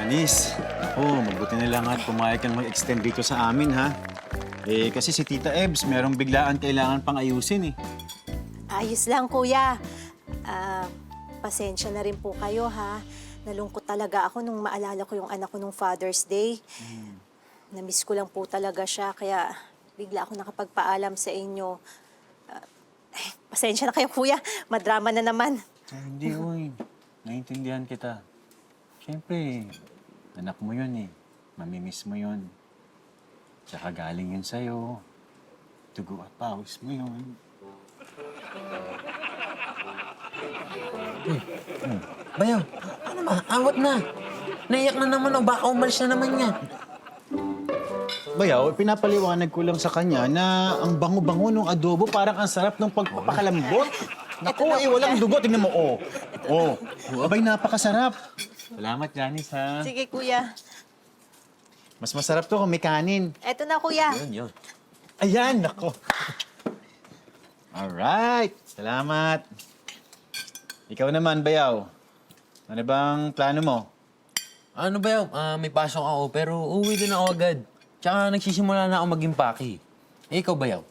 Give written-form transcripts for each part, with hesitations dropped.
Janice, ako, mabuti na lang at pumayag kang mag-extend dito sa amin, ha? Kasi si Tita Ebs, merong biglaan kailangan pang ayusin, eh. Ayos lang, kuya. Pasensya na rin po kayo, ha? Nalungkot talaga ako nung maalala ko yung anak ko nung Father's Day. Namiss ko lang po talaga siya, kaya bigla ako nakapagpaalam sa inyo. Pasensya na kayo, kuya. Madrama na naman. Hindi, uy. Naintindihan kita. Siyempre, anak mo yun, eh. Mamimiss mo yun. Tsaka galing yun sa'yo. Dugo at pawis mo yun. Bayaw, ano ba? Awat na. Naiyak na naman o baka umalis na naman yan. Bayaw, pinapaliwanag ko lang sa kanya na ang bango-bango ng adobo parang ang sarap ng pagpapakalambot. Naku, walang dugo. Tingnan mo, oh. Oh, abay, napakasarap. Salamat, Janice, ha? Sige, kuya. Mas masarap to kung may kanin. Eto na, kuya. Yun. Ayan, nako. Alright, salamat. Ikaw naman, Bayaw. Ano bang plano mo? Ano Bayaw, may pasok ako pero uuwi din ako agad. Tsaka nagsisimula na ako maging paki. Eh, ikaw Bayaw?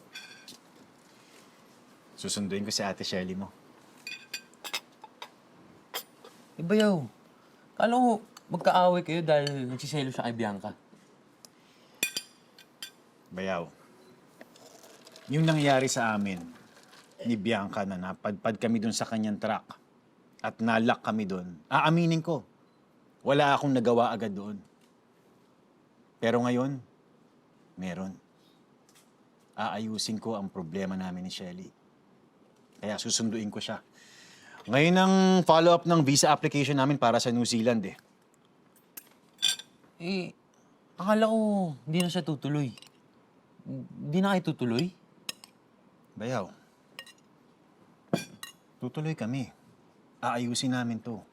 Susunduin ko si Ate Shelly mo. Eh, Bayaw, kala ko magkaaway kayo dahil nagsiselo siya kay Bianca. Bayaw, yung nangyari sa amin ni Bianca na napadpad kami dun sa kanyang truck at nalock kami dun, aaminin ko, wala akong nagawa agad doon. Pero ngayon, meron. Aayusin ko ang problema namin ni Shelly. Kaya susunduin ko siya. Ngayon ang follow-up ng visa application namin para sa New Zealand, eh. Eh, akala ko hindi na siya tutuloy. Hindi na kayo tutuloy? Bayaw, tutuloy kami. Aayusin namin to.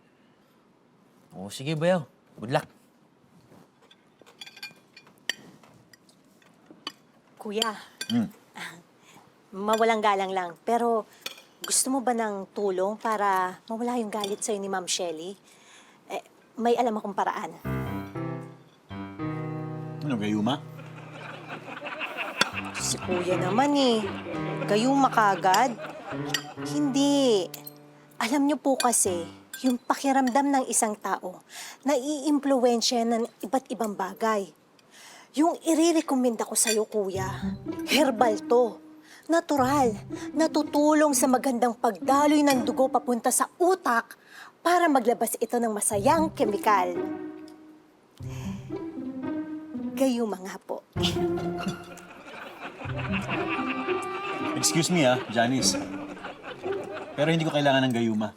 Oo, sige Bayaw. Good luck. Kuya, mawalang galang lang. Pero gusto mo ba ng tulong para mawala yung galit sa'yo ni Ma'am Shelly? May alam akong paraan. Ano, Gayuma? Si kuya naman eh. Gayuma kagad? Hindi. Alam niyo po kasi, yung pakiramdam ng isang tao na iimpluwensya ng iba't ibang bagay. Yung irirekomenda ko sa'yo, kuya, herbal to. Natural. Natutulong sa magandang pagdaloy ng dugo papunta sa utak para maglabas ito ng masayang kemikal. Gayuma nga po. Excuse me, Janice. Pero hindi ko kailangan ng gayuma.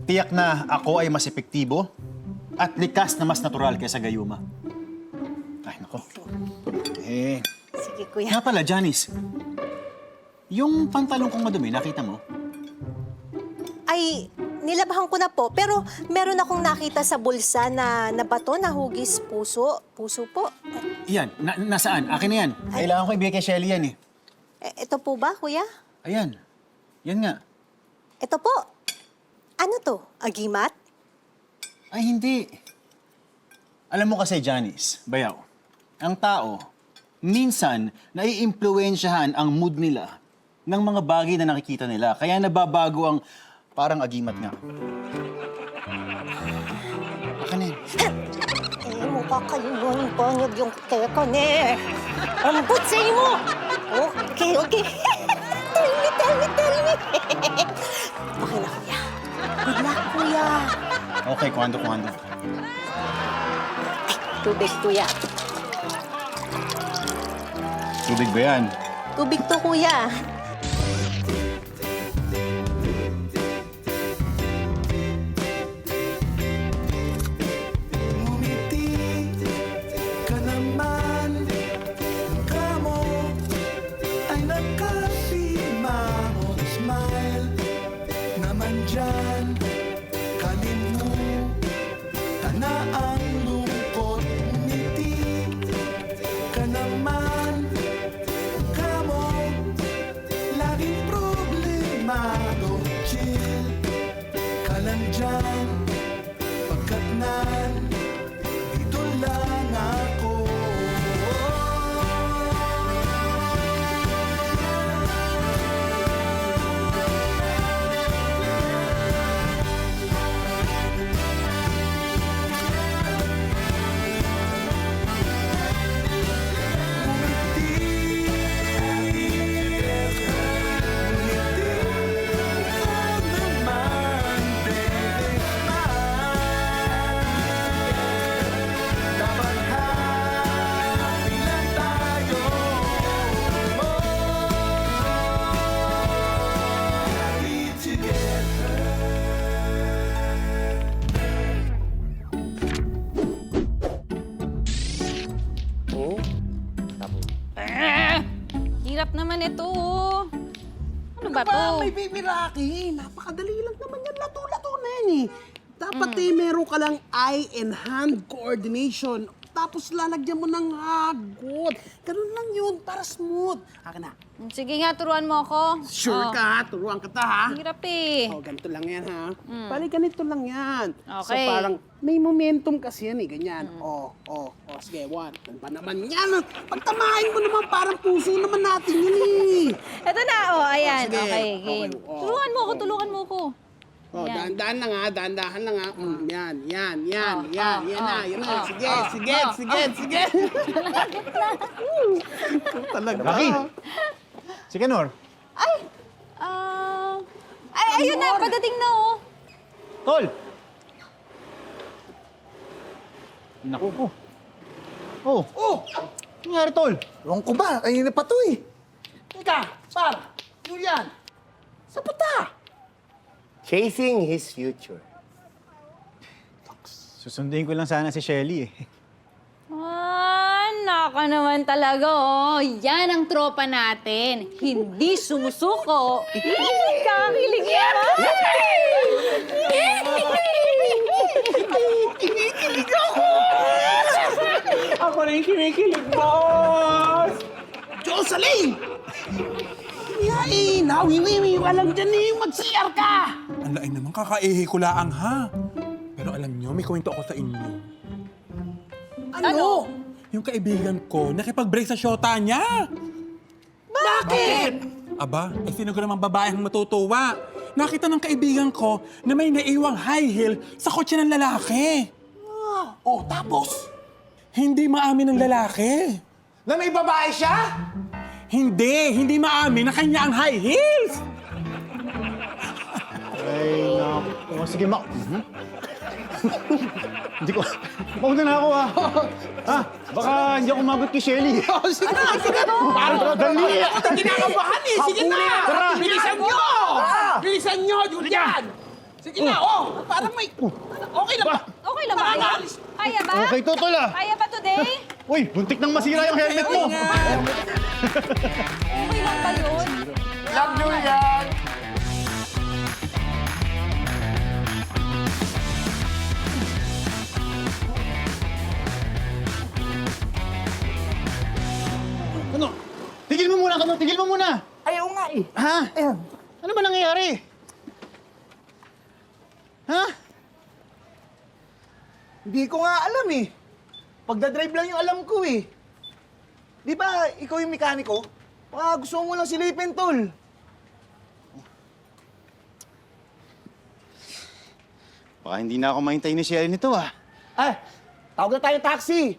Tiyak na ako ay mas epektibo at likas na mas natural kaysa gayuma. Ay, nako. Sige, kuya. Nga pala, Janice. Yung pantalong kong madumi, nakita mo? Ay, nilabahan ko na po. Pero meron akong nakita sa bulsa na bato na hugis puso. Puso po. Yan, nasaan? Akin na yan. Kailangan ko ibigay kay Shelly yan, eh. Ito po ba, kuya? Ayan. Yan nga. Ito po. Ano to? Agimat? Ay, hindi. Alam mo kasi, Janice, Bayaw, ang tao, minsan, naiimpluwensyahan ang mood nila ng mga bagay na nakikita nila. Kaya nababago ang parang agimat nga. Akin na yan. Mukha kayong banyag yung teka ni. Ambot sa mo! Okay. Tell me. Okay na, kuya. Good luck, kuya. Okay, kuhando. Tubig, kuya. Tubig ba yan? Tubig to, kuya. Ka naman, mukha mo ay nakasimangot smile naman dyan, kalimutan na ang lungkot, ngiti ka naman, mukha mo hirap naman ito. Ano ba to? May baby Rocky. Napakadali lang naman yan. Lato-lato na yan eh. Dapat meron ka lang eye and hand coordination. Tapos lalagyan mo ng hagot. Ganun lang yun, para smooth. Akin na. Sige nga, turuan mo ako. Sure ka, turuan kita ha. Hirap eh. Oh, ganito lang yan ha. Bali, ganito lang yan. So Okay. parang may momentum kasi yan eh, ganyan. Sige, one. Ano ba naman yan? Pagtamahin mo naman, parang puso naman natin yun eh. Ito na, ayan. Sige. Okay, game. Okay, Turuan mo ako, tulungan mo ako. Oh, Yan. dahan-dahan lang ha, dahan-dahan lang ha. Yan. Yan na. Sige. Talaga. Rocky! Si Kenor. Ay, ayun na, padating na oh. Tol! Naku po. Oh, Oh, ano nangyari, Tol? ewan ko ba? Ay, na pa to eh. Teka, par, Julian, sa puta. Chasing his future. Susundin ko lang sana si Shelly eh. Naka naman talaga, oh. Yan ang tropa natin. Hindi sumusuko. Kakilig yan, ha? Ako rin kinikilig, boss! Jocelyn! Yay! Nawiwiwi ka lang dyan eh! Mag-CR ka! Ang lain naman, kakaihi ko laang ha. Pero alam nyo, may kwento ako sa inyo. Ano? Yung kaibigan ko, nakipag-break sa syota niya. Bakit? Aba, ay sino ko namang babae ang matutuwa. Nakita ng kaibigan ko na may naiwang high heel sa kotse ng lalaki. Oh, tapos? Hindi maamin ng lalaki. Na may babae siya? Hindi maamin na kanya ang high heels. Ay, naku. Oh, sige, Hindi ko... Mauna na ako, baka hindi ako umabot kay Shelly. Oh, sige na! Parang dali! Ako na kinakabahan eh! Sige na! Tara! Bilisan nyo, Julian! Sige na, parang may... Okay lang ba? Okay lang ba? Nakakaalis. Kaya ba? Okay to, Tol, Kaya ba today? Uy, buntik nang masira yung helmet mo. Okay lang ba yun? Love Julian! Ano? Tigil mo muna, Kanor. Tigil mo muna. Ayaw nga eh. Ha? Ano ba nangyayari? Ha? Hindi ko nga alam eh. Pagdadrive lang yung alam ko eh. Di ba, ikaw yung mekaniko? Baka gusto mo lang silipin, tol. Baka hindi na ako mahintay ni Shelly nito, Tawag na tayong taxi.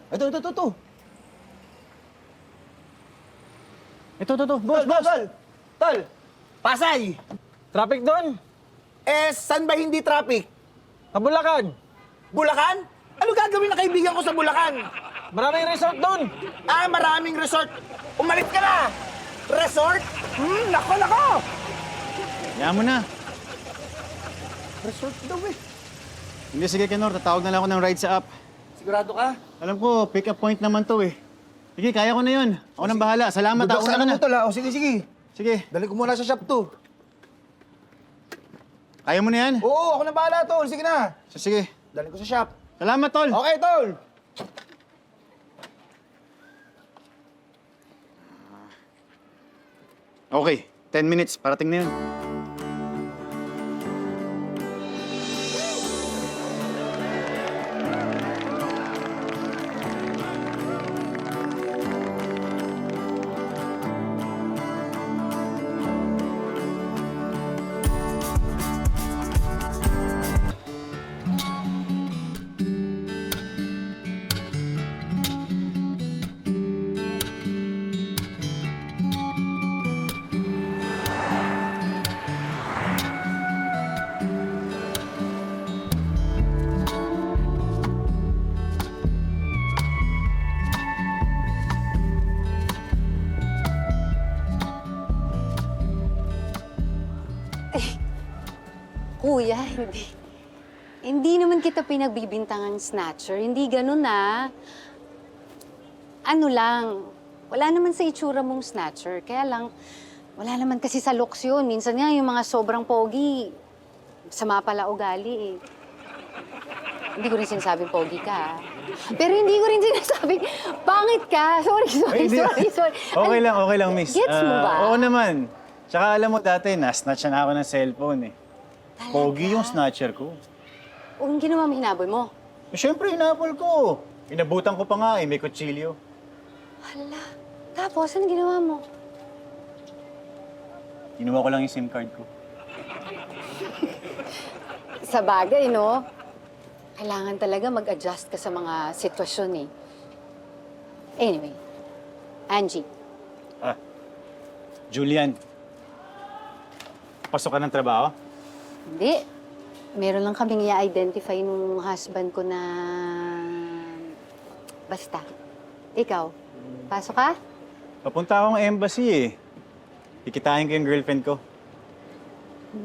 Ito. Ito. Boss. Tol, Pasay. Traffic doon. Saan ba hindi traffic? Bulacan. Bulacan? Ano gagawin ng kaibigan ko sa Bulacan? Maraming resort doon. Maraming resort. Umalis ka na! Resort? Nako! Hayaan mo na. Resort daw eh. Hindi, sige, Kenor. Tatawag na lang ako ng ride sa app. Sigurado ka? Alam ko, pick-up point naman to eh. Sige, kaya ko na yun. Ako nang bahala. Salamat, Budak una sana ka na. mo, tol. Sige. Sige, Dali ko muna sa shop to. kaya mo na yan? Oo, ako na bahala, tol. Sige na. Sige. Dali ko sa shop. Salamat, Tol. Okay, tol. Okay, 10 minutes. Parating na yun. Kuya, hindi naman kita pinagbibintangang snatcher. Hindi ganun, ah. Ano lang, wala naman sa itsura mong snatcher. Kaya lang, wala naman kasi sa looks yun. Minsan nga yung mga sobrang pogi, sama pala ugali eh. Hindi ko rin sinasabing pogi ka. Pero hindi ko rin sinasabing pangit ka. Sorry. Okay lang, miss. Gets mo ba? Oo naman. Tsaka alam mo dati, na-snatch na ako ng cellphone eh. Pogi yung snatcher ko. O yung ginawa mo, hinabol mo? Eh, syempre, hinapol ko. Inabutan ko pa nga eh, may kutsilyo. Hala. Tapos, ano ginawa mo? Kinuha ko lang yung SIM card ko. Sa bagay, no? Kailangan talaga mag-adjust ka sa mga sitwasyon eh. Anyway, Angie, Julian, pasok ka ng trabaho? hindi. Meron lang kaming i-identify nung husband ko na... Basta. Ikaw, pasok ka? Papunta akong embassy eh. Kikitain ko yung girlfriend ko.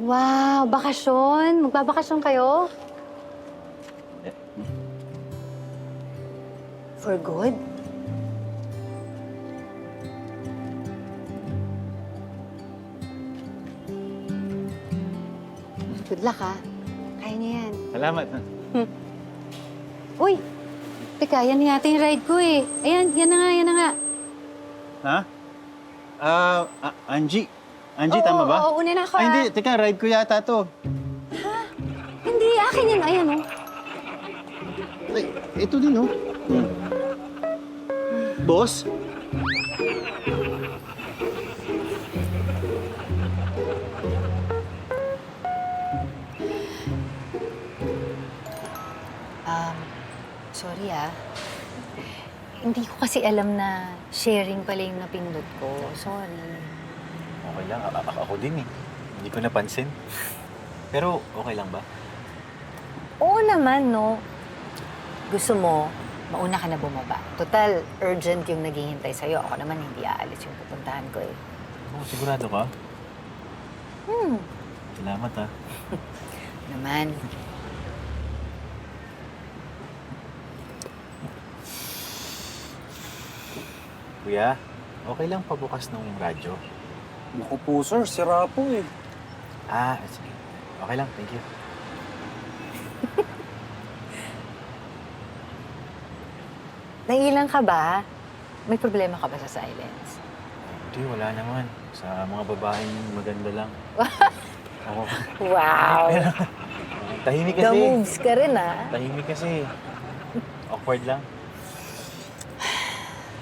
Wow, bakasyon? Magbabakasyon kayo? For good? Good luck, ha? Kaya niya yan. Salamat. Uy! Teka, yan yata yung ride ko eh. Ayan, yan na nga. Ha? Angie. Angie, Oo, tama ba? oo, una na ako, Hindi, ah. teka, ride ko yata to. Hindi, akin yan. Ayan, oh. Ay, ito din, oh. Boss? Sorry ah. Hindi ko kasi alam na sharing pala yung napindot ko. Sorry. Okay lang, ako din eh. Hindi ko napansin. Pero okay lang ba? Oo naman, no? Gusto mo, mauna ka na bumaba. Total, urgent yung naghihintay sa'yo. Ako naman hindi aalis yung pupuntahan ko eh. Oh, sigurado ka? Salamat ah. Naman. Kuya, okay lang pabukas ng radyo? Naku po, sir. Sira po eh. Sige. Okay lang, thank you. Naiilang ka ba? May problema ka ba sa silence? Hindi, wala naman. Sa mga babaeng maganda lang. Ako. Wow! Tahimik The kasi. moves ka rin ah. Tahimik kasi. Awkward lang.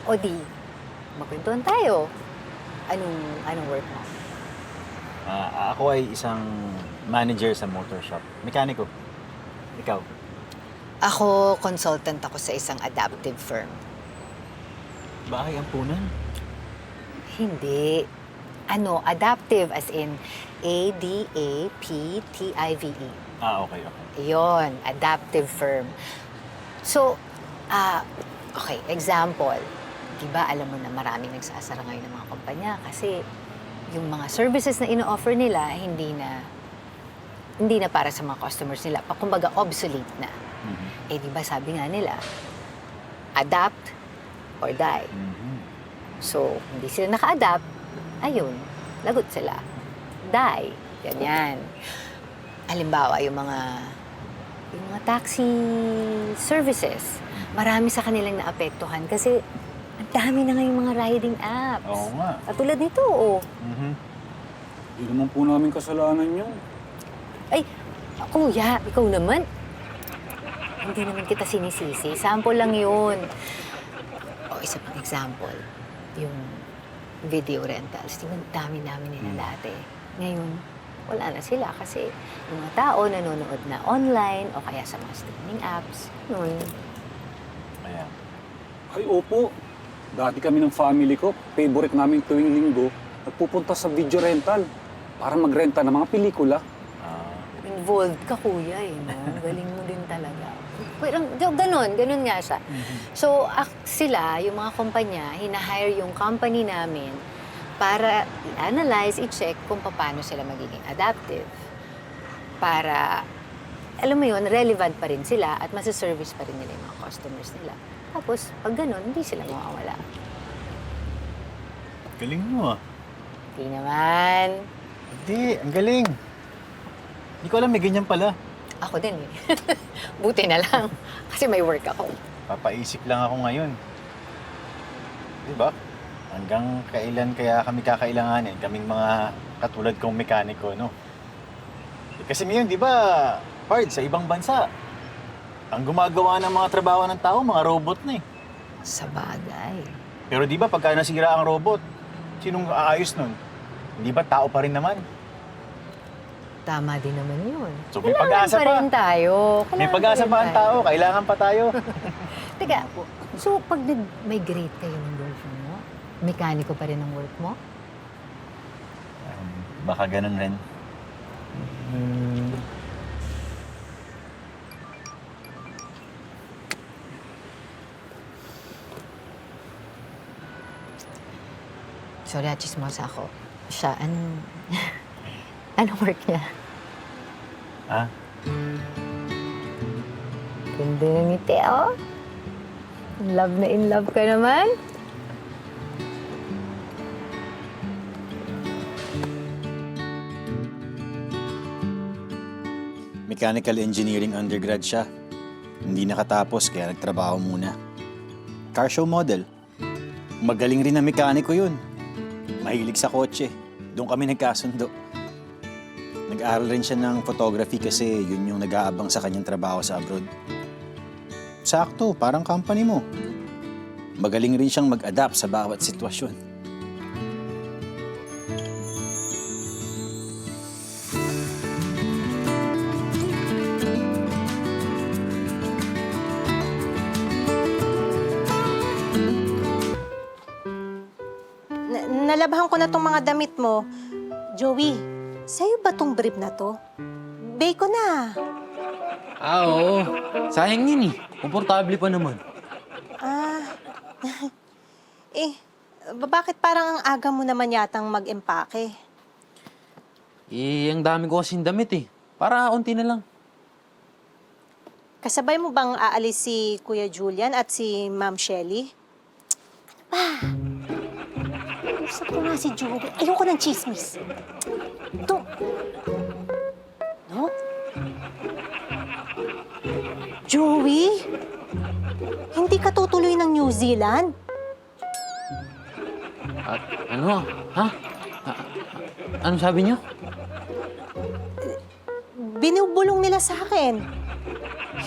O di, magkwentuhan tayo. Anong work mo? Ako ay isang manager sa motor shop. Mekaniko. Ikaw? Ako, consultant ako sa isang adaptive firm. Bahay ampunan? Hindi. Adaptive as in ADAPTIVE. Okay. Yun, adaptive firm. So, okay, example. Diba, alam mo na maraming nagsasara ngayon ng mga kumpanya kasi yung mga services na ino-offer nila, hindi na para sa mga customers nila. Kumbaga, obsolete na. Eh, di ba sabi nga nila, adapt or die. So, hindi sila naka-adapt, ayun, lagot sila. Die. Ganyan. Halimbawa, yung mga taxi services, marami sa kanilang naapektuhan kasi ang dami na ngayong mga riding apps. Oo nga. Katulad nito, oh. Hindi naman po namin kasalanan yun. Ay, kuya, ikaw naman. Hindi naman kita sinisisi. Sample lang yun. O, isa pang example. Yung video rentals. Di ba dami-dami nila dati. Ngayon, wala na sila kasi yung mga tao nanonood na online o kaya sa mga streaming apps. Yun. Kaya. Ay, opo. Dati kami ng family ko, favorite namin tuwing linggo, nagpupunta sa video rental para magrenta ng mga pelikula. Involved ka, kuya, eh, no? Galing mo din talaga. Pero ganun nga siya. So, sila, yung mga kumpanya, hinahire yung company namin para i-analyze, i-check kung paano sila magiging adaptive. Para, alam mo yun, relevant pa rin sila at masiservice pa rin nila yung mga customers nila. Tapos, pag ganun, hindi sila mawawala. Galing mo ah. Hindi naman. Hindi, ang galing. Hindi ko alam, may ganyan pala. Ako din eh. Buti na lang. Kasi may work ako. Papaisip lang ako ngayon. Di ba? Hanggang kailan kaya kami kakailanganin, kaming mga katulad kong mekaniko, no? Eh, kasi ngayon, di ba, Pard, sa ibang bansa, ang gumagawa ng mga trabaho ng tao, mga robot na eh. Sa bagay. Pero di ba, pagka nasira ang robot, sinong aayos nun? Hindi ba tao pa rin naman? Tama din naman yun. So may pag-asa Kailangan pa rin tayo. May pag-asa pa ang tao, kailangan pa tayo. Teka, so pag nag-migrate kayo ng girlfriend mo, mekaniko pa rin ang work mo? Baka ganun rin. Sorry, chismosa ako. Siya, anong work niya? Ha? Ganda ng ngiti, oh. In love ka naman. Mechanical engineering undergrad siya. Hindi nakatapos kaya nagtrabaho muna. Car show model. Magaling rin na mekaniko yun. Mahilig sa kotse. Doon kami nagkasundo. Nag-aral rin siya ng photography kasi yun yung nag-aabang sa kanyang trabaho sa abroad. Sakto, parang company mo. Magaling rin siyang mag-adapt sa bawat sitwasyon. Nalabahan ko na tong mga damit mo. Joey, sa'yo ba tong brief na to? Bay ko na. Oo. Sayang yun eh. Komportable pa naman. Bakit parang ang aga mo naman yatang mag-empake? Eh, ang dami ko kasing damit eh. Para unti na lang. Kasabay mo bang aalis si Kuya Julian at si Ma'am Shelly? Ano ba? Usap ko nga si Joey. Ayoko ng chismis. Ito. No? Joey? Hindi ka tutuloy ng New Zealand? At ano? Ha? Anong sabi niyo? Binubulong nila sa akin.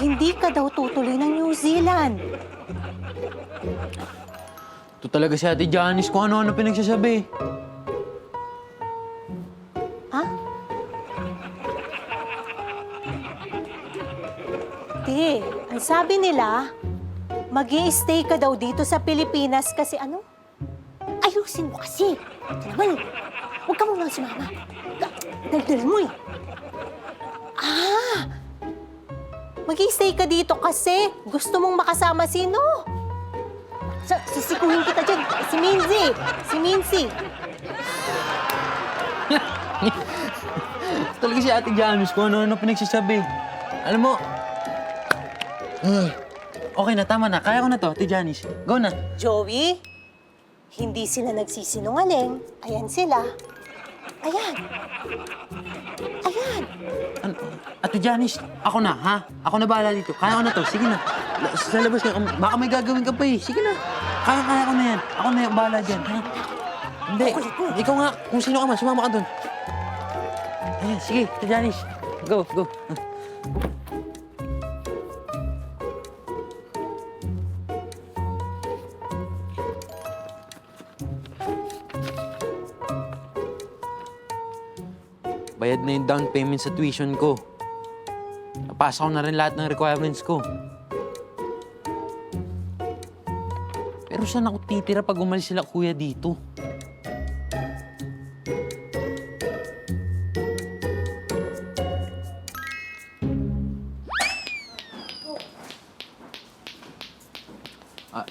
Hindi ka daw tutuloy ng New Zealand. Ito talaga si Ate Janice kung ano-ano pinagsasabi. Ha? Di, ang sabi nila, mag-i-stay ka daw dito sa Pilipinas kasi ano? Ayusin mo kasi. Ito naman, huwag ka muna sumama. Daldal mo eh. Mag-i-stay ka dito kasi gusto mong makasama sino? Sisikuhin kita dyan. Si Minzy. Si Mincy. Talaga si Ate Janice kung ano-ano pinagsasabi. Alam mo, okay na, tama na. Kaya ko na to, Ate Janice. Go na. Joey, hindi sila nagsisinungaling. Ayan sila. Ayan. Ayan. Ano? Ate Janice, ako na, ha? Ako na bahala dito. Kaya ko na to. Sige na. Sa labas ka, baka may gagawin ka pa eh. Sige na. Kaya ko na yan. Ako na yung bahala dyan, ha? Hindi. Ikaw nga, kung sino ka man, sumama ka dun. Ayan, sige, Ate Janice. Go, go. Bayad na yung down payment sa tuition ko. Napasa ko na rin lahat ng requirements ko. Pero saan ako titira pag umalis sila kuya dito?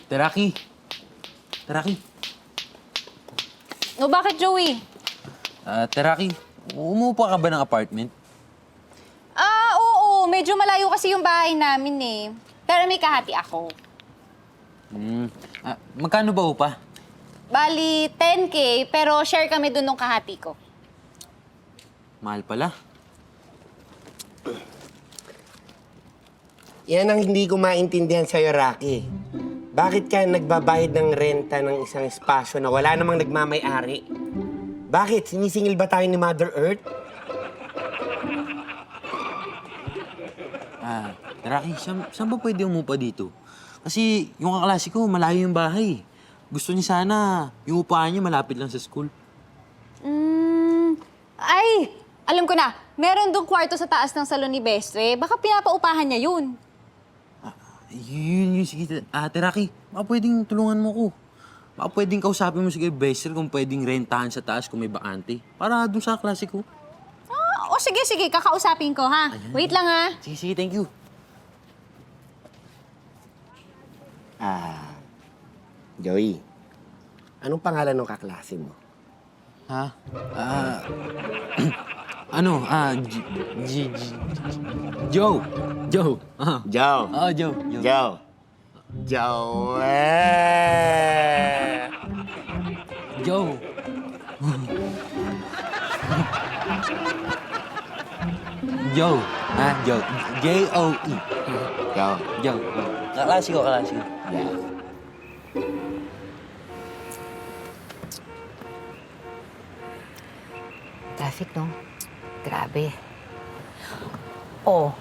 Teraki. Teraki. O bakit, Joey? Teraki, umuupa ka ba ng apartment? Oo. Medyo malayo kasi yung bahay namin eh. Pero may kahati ako. Magkano ba upa? Bali, 10K, pero share kami dun nung kahati ko. Mahal pala. Yan ang hindi ko maintindihan sa'yo, Rocky. Bakit ka nagbabayad ng renta ng isang espasyo na wala namang nagmamay-ari? Bakit? Sinisingil ba tayo ni Mother Earth? Rocky, saan ba pwede umupa dito? Kasi yung kaklase ko, malayo yung bahay. Gusto niya sana, yung upahan niya malapit lang sa school. Ay! Alam ko na, meron dong kwarto sa taas ng salon ni Bestre. Baka pinapaupahan niya yun. Yun, sige. Ate Rocky, baka pwedeng tulungan mo ko. Baka pwedeng kausapin mo si Bester kung pwedeng rentahan sa taas kung may bakante. Para dun sa klase ko. O sige, kakausapin ko ha. Wait lang ha. Sige, thank you. Joey, anong pangalan ng kaklase mo? Ha? Joe. Joe. Joe. Oo, Joe. Joe. Joe. Joe. Joe. Joe. J-O-E. Joe. Joe. Kaklase ko. Yeah. Traffic, no? Grabe. Oh,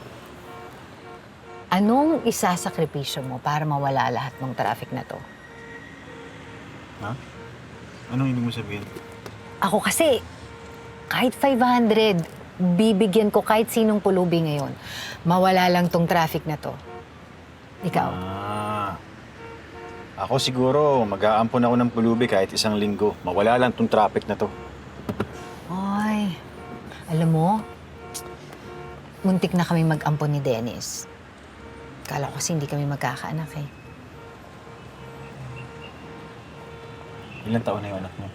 anong isasakripisyo mo para mawala lahat ng traffic na to? Ha? Anong ibig mo sabihin? Ako kasi, kahit 500, bibigyan ko kahit sinong pulubi ngayon. Mawala lang tong traffic na to. Ikaw? Ako siguro, mag-aampon ako ng pulubi kahit 1 linggo. Mawala lang tong traffic na to. Ay, alam mo, muntik na kami mag-ampon ni Dennis. Kala ko kasi hindi kami magkakaanak eh. Ilang taon na yung anak niyo?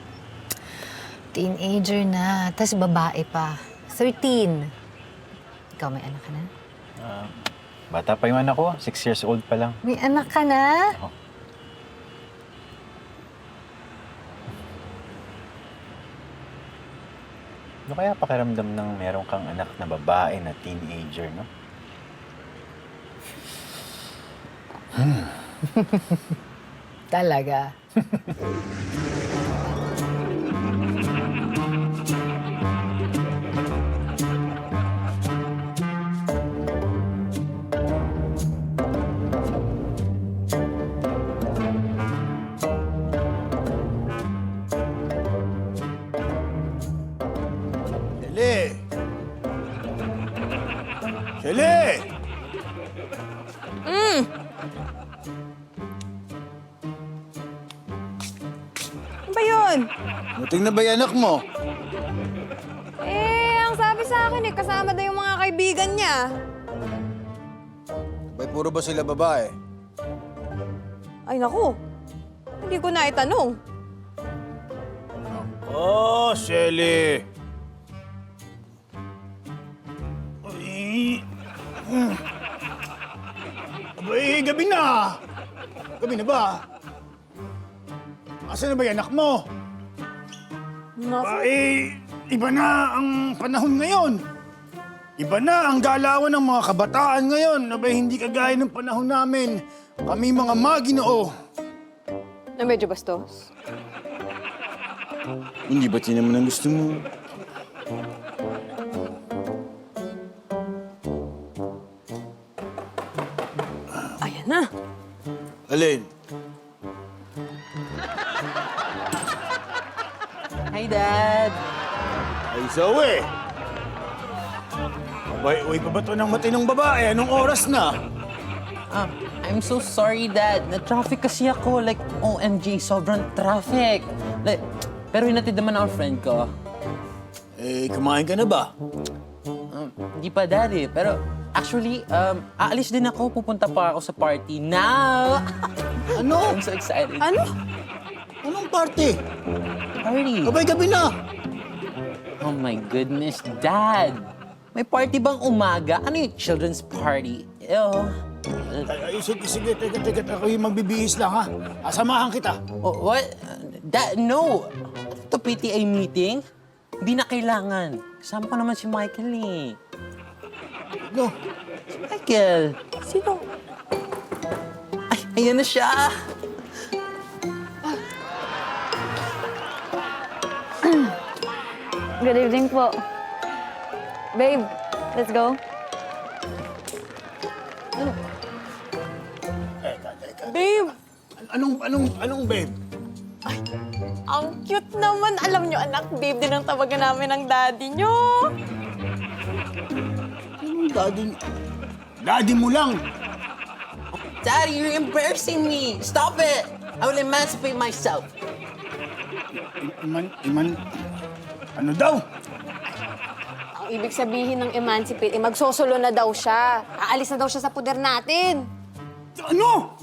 Teenager na, tas babae pa. 13. Ikaw may anak ka na? Bata pa yung anak ko, 6 years old pa lang. May anak ka na? Oo. Ano kaya pakiramdam ng meron kang anak na babae na teenager, no? Talaga. Shelley! Ano ba yun? Muting na ba yung anak mo? Ang sabi sa akin kasama daw yung mga kaibigan niya. Bay, puro ba sila babae? Ay naku, hindi ko na itanong. Oh, Shelley! Ay, abay, gabi na! Gabi na ba? Asan na ba yung anak mo? Ay, iba na ang panahon ngayon. Iba na ang galawan ng mga kabataan ngayon. Abay, hindi kagaya ng panahon namin. Kami mga maginoo. Na medyo bastos. Hindi ba't yun naman ang gusto mo? Ayan na. Alin? Hi, Dad! Ay, Zoe! Abay, uy pa ba ito ng matinong babae? Anong oras na? I'm so sorry, Dad. Na-traffic kasi ako. Like, OMG, sobrang traffic. Like, pero hinatid naman ang friend ko. Eh, kumain ka na ba? Hindi pa, Daddy. Pero actually, aalis din ako. Pupunta pa ako sa party now. Ano? I'm so excited. Ano? Anong party? Party. Abay, gabi na! Oh my goodness, Dad. May party bang umaga? Ano yung children's party? Ew. Ay, sige, teka, ako yung magbibihis lang, ha? Samahan kita. Oh, what? No. Ito PTA meeting? Hindi na kailangan. Kasama ko naman si Michael eh. No. Michael! Sino? Ay, ayan na siya! Good evening po. Babe, let's go. Babe, Anong babe? ang cute naman. Alam nyo, anak, babe din ang tawagan namin ng daddy nyo. Anong daddy? Daddy mo lang. Daddy, you're embarrassing me! Stop it! I will emancipate myself. Ano daw? Ang ibig sabihin ng emancipate, magsosolo na daw siya. Aalis na daw siya sa puder natin. Ano?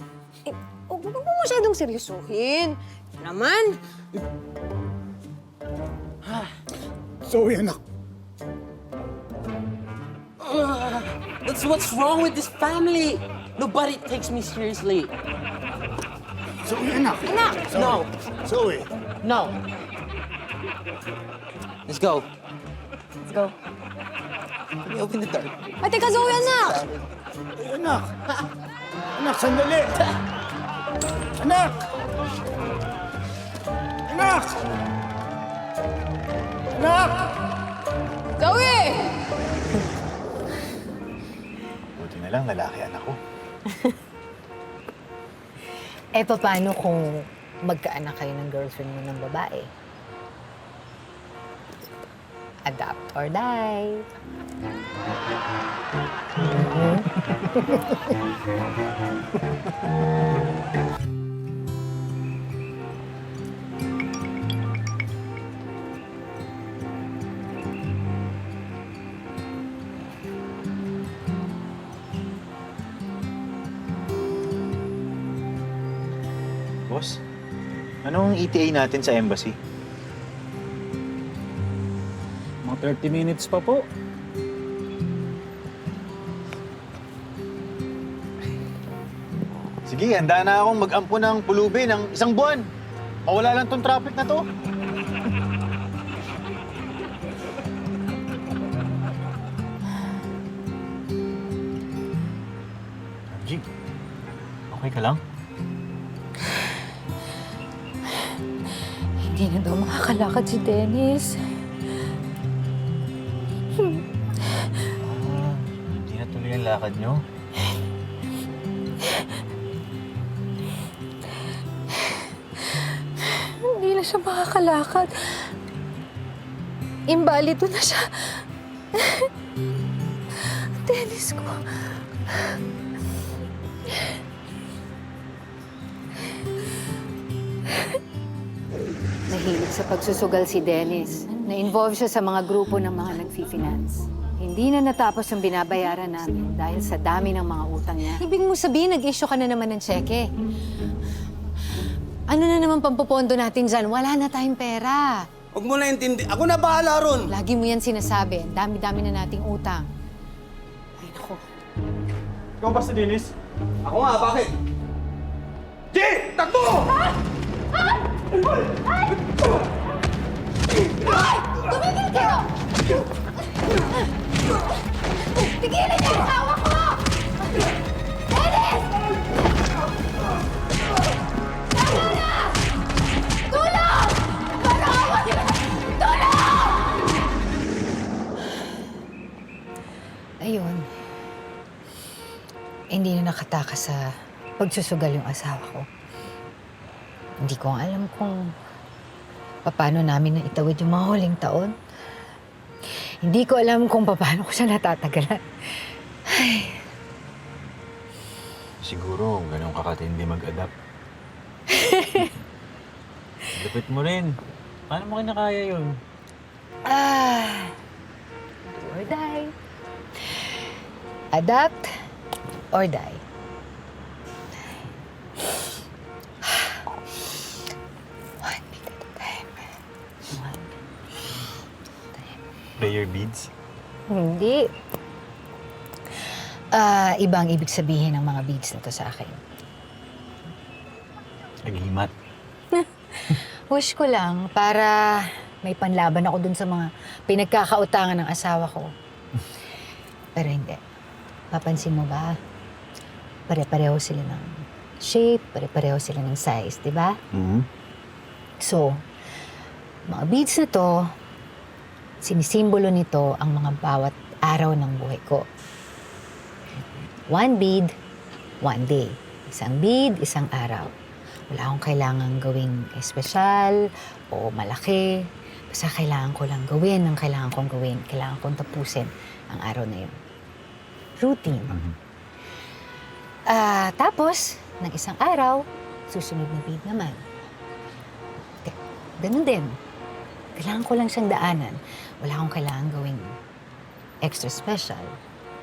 Huwag mo masyadong seryosuhin. Naman. Zoe, anak. That's what's wrong with this family. Nobody takes me seriously. Zoe, anak. No, Zoe. no. Let's go. Let's go. Let me open the door. Ay, teka, Zoe, anak. Ay, anak. Anak, sandali. Anak! Anak! Anak! Zoe! Buti na lang, lalaki anak ko. Eh, paano kung magkaanak kayo ng girlfriend mo ng babae? Adapt or die. Boss, anong ETA natin sa embassy? Mga 30 minutes pa po. Sige, handa na akong mag-ampo ng pulubi ng 1 buwan. Mawala lang tong traffic na to. G, okay ka lang? Hindi na daw makakalakad si Dennis. Hindi na tuloy ang lakad nyo. Hindi na siya makakalakad. Imbalido na siya. Dennis ko. Nahilig sa pagsusugal si Dennis. Na-involve siya sa mga grupo ng mga nag-finance. Hindi na natapos ang binabayaran namin dahil sa dami ng mga utang niya. Ibig mo sabihin, nag-issue ka na naman ng tseke. Ano na naman pampupondo natin dyan? Wala na tayong pera. Huwag mo na intindi. Ako na bahala ron. Lagi mo yan sinasabi. Ang dami-dami na nating utang. Ay, naku. Ikaw ba si Dennis? Ako nga, bakit? G! Takbo! Tumigil kayo! Tigilin niyo ang asawa ko! Dennis! Tama na! Tulong! Parawan! Tulong! Ayun. Hindi na nakatakas sa pagsusugal yung asawa ko. Hindi ko alam kung paano namin na itawid yung mga huling taon. Hindi ko alam kung paano ko siya natatagalan. Ay. Siguro, ganun ka katindi mag-adapt. Lapit mo rin. Paano mo kinakaya yun? Do or die. Adapt or die. One beat at a time. One. Prayer beads? Hindi. Iba ang ibig sabihin ng mga beads na to sa akin. Nagimat. Wish ko lang para may panlaban ako dun sa mga pinagkakautangan ng asawa ko. Pero hindi. Papansin mo ba? Pare-pareho sila ng shape, pare-pareho sila ng size, di ba? So, mga beads na to, sinisimbolo nito ang mga bawat araw ng buhay ko. One bead, one day. Isang bead, isang araw. Wala akong kailangan gawing espesyal o malaki. Basta kailangan ko lang gawin ang kailangan kong gawin. Kailangan kong tapusin ang araw na yun. Routine. Tapos, ng isang araw, susunod na bead naman. Ganun din. Kailangan ko lang siyang daanan. Wala akong kailangan gawing extra special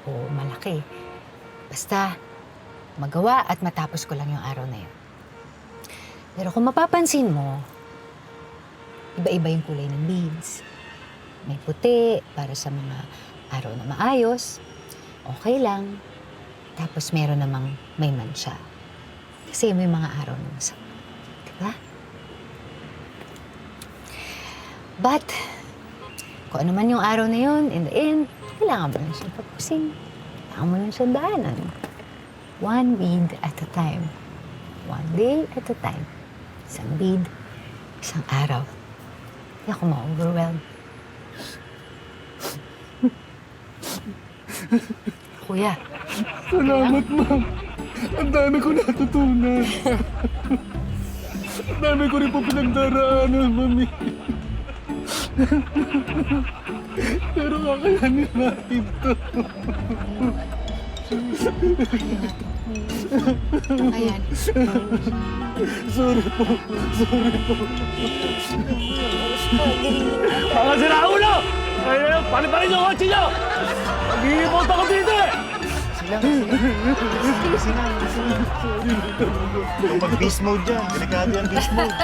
o malaki. Basta, magawa at matapos ko lang yung araw na yun. Pero kung mapapansin mo, iba-iba yung kulay ng beads. May puti para sa mga araw na maayos. Okay lang. Tapos meron namang may mansya. Kasi may mga araw na masama. Diba? But, kung ano man yung araw na yun, in the end, kailangan mo lang siyang tapusin. Kailangan mo lang siyang daanan. One bead at a time. One day at a time. Isang bead, isang araw. Hindi ako ma-overwhelm. Kuya. Salamat, ma'am. Ang dami ko natutunan. Ang dami ko rin po pinagdaraanan, mami. Pero kakayanin natin to. Ayan. Sorry po. Mga siraulo! Kaya pali-pali yung kotse nyo! Mag-iipot ako dito eh! Mag-beast mode dyan. Delikado yan, beast mode.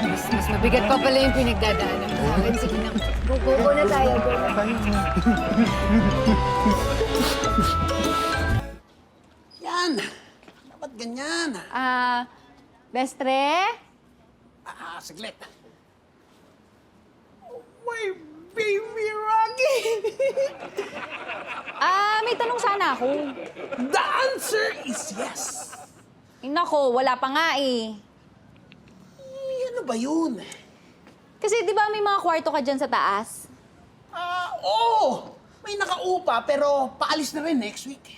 Mas mabigat pa pala yung pinagdadaanan mo. Sige na. Go na tayo. Go na tayo. Yan. Dapat ganyan. Bestre? Saglit. My baby Rocky! May tanong sana ako. The answer is yes. Nako, wala pa nga eh. Ano ba yun? Kasi di ba may mga kwarto ka dyan sa taas? Oo! May nakaupa pero paalis na rin next week.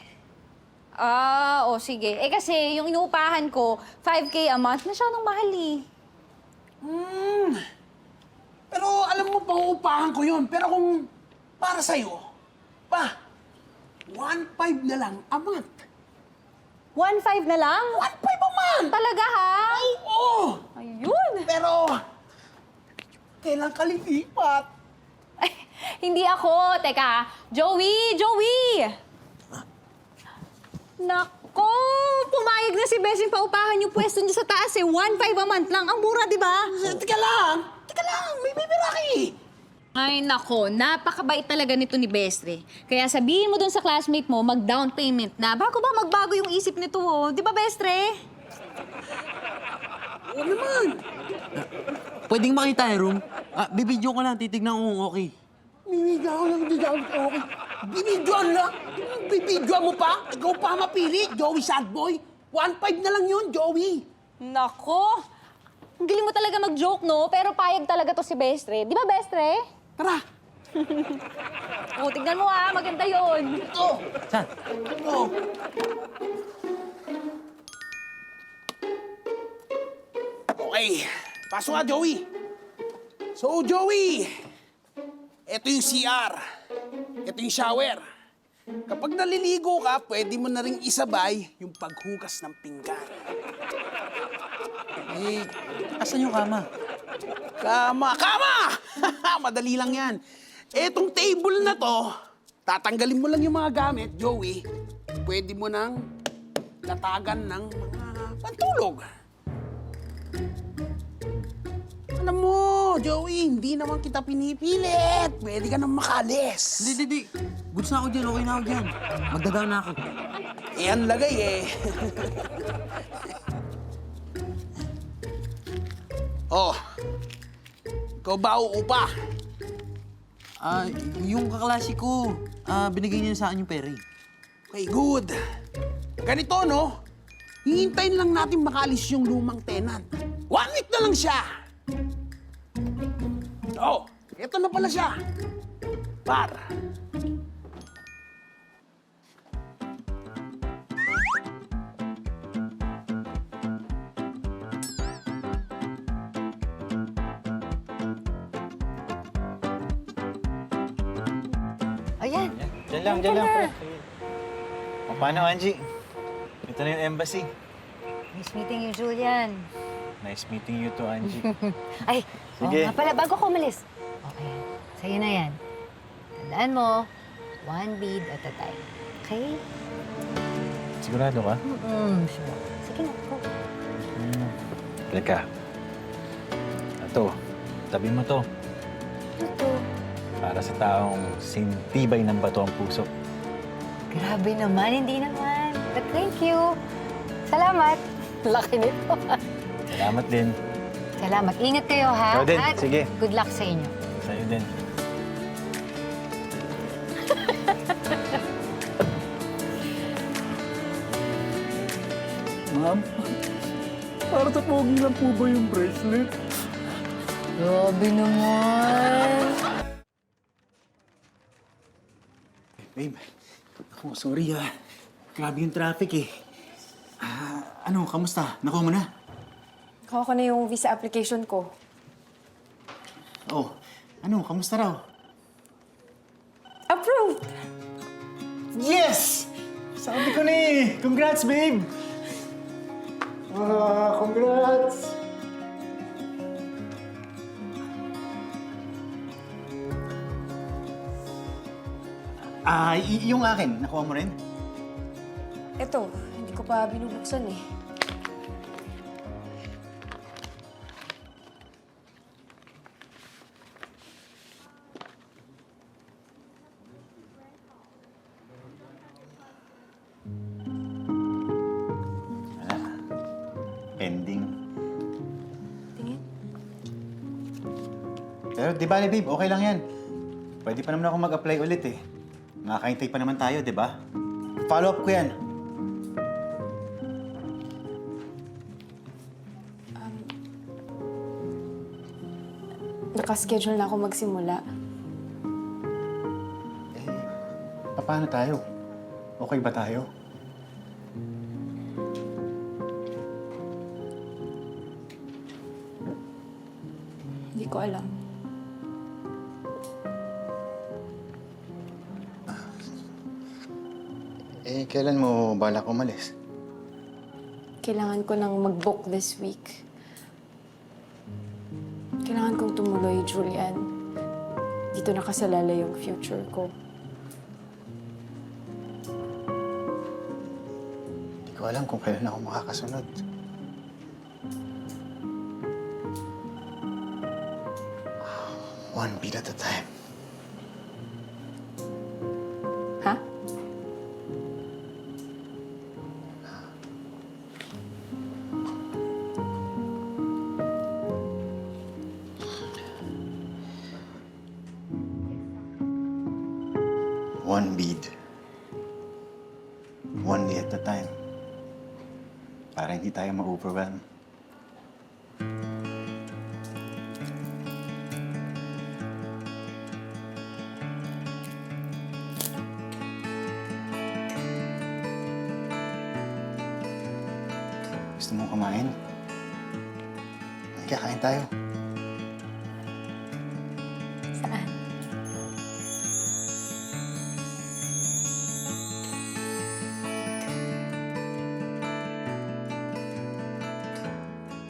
Sige. Kasi yung inuupahan ko, 5K a month, masyadong mahal eh. Pero alam mo, pauupahan ko yun. Pero kung para sa'yo, 1.5 na lang a month. 1.5 na lang? 1.5 a month! Talaga ha? Oo! Ayun! Pero, kailan ka lilipat? Hindi ako. Teka, Joey! Nako! Pumayag na si Bessie paupahan yung pwesto niya sa taas eh. 1.5 a month lang. Ang mura, di ba? Teka lang! May bibiraki! Ay, nako. Napakabait talaga nito ni Bestre. Kaya sabihin mo dun sa classmate mo, mag-down payment na bago ba magbago yung isip nito, oh. Di ba, Bestre? Oo naman! Pwedeng makita yung room? Bibidyo ko lang, titignan ko kung okay. Binidyoan okay. Binidyoan lang? Bibidyoan mo pa? Ikaw pa mapili, Joey Sadboy. 1.5 na lang yun, Joey. Nako. Ang galing mo talaga mag-joke, no? Pero payag talaga to si Bestre. Di ba, Bestre? Tara! Tignan mo maganda yon. Ito! Saan? Ito! Okay, pasok nga, Joey. So, Joey, ito yung CR. Ito yung shower. Kapag naliligo ka, pwede mo na rin isabay yung paghugas ng pinggan. Asan yung kama? Kama! Madali lang yan. Etong table na to, tatanggalin mo lang yung mga gamit, Joey. Pwede mo nang latagan ng mga pantulog. Alam mo, Joey, hindi naman kita pinipilit. Pwede ka nang makalis. Hindi. Goods na ako dyan, okay na ako dyan. Magdadaan na ako. Eh, ang lagay eh. Oh, ikaw ba uupa? Yung kaklase ko, binigay niya sa akin yung pera eh. Okay, good. Ganito, no? Hihintayin lang natin makaalis yung lumang tenant. 1 week na lang siya. Oh, eto na pala siya. Par. Ayan. Diyan lang. O, paano, Angie? Ito na yung embassy. Nice meeting you, Julian. Nice meeting you too, Angie. Ay, Sige. nga pala, bago ko umalis. Okay, sa'yo na yan. Tandaan mo, 1 bead at a time. Okay? Sigurado ka? Sure. Sige na, go. Teka. Ito, tabi mo to. Ito. Para sa taong sintibay ng bato ang puso. Grabe naman, hindi naman. But thank you. Salamat. Laki nito. Salamat din. Salamat. Ingat kayo, ha? Ikaw din. At Sige. good luck sa inyo. Sa'yo din. Ma'am, para sa pogi lang po ba yung bracelet? Grabe naman. Babe, ako, sorry Grabe yung traffic eh. Kamusta? Nakuha mo na? Kuha ko na yung visa application ko. Oh, kamusta raw? Approved! Yes! Sabi ko na eh! Congrats, babe! Congrats! Yung akin, nakuha mo rin? Ito, hindi ko pa binubuksan eh. Pending. Tingin. Pero di ba, babe, okay lang yan. Pwede pa naman ako mag-apply ulit eh. Nakakaintay pa naman tayo, di ba? Follow up ko yan. Nakaschedule na ako magsimula. Paano tayo? Okay ba tayo? Hindi ko alam. Kailan mo balak umalis? Kailangan ko nang mag-book this week. Kailangan kong tumuloy, Julian. Dito nakasalala yung future ko. Hindi ko alam kung kailan ako makakasunod. One beat at a time. Ha? One bead. One day at a time. Para hindi tayo ma-overwhelm. Gusto mo kumain? Kakain tayo.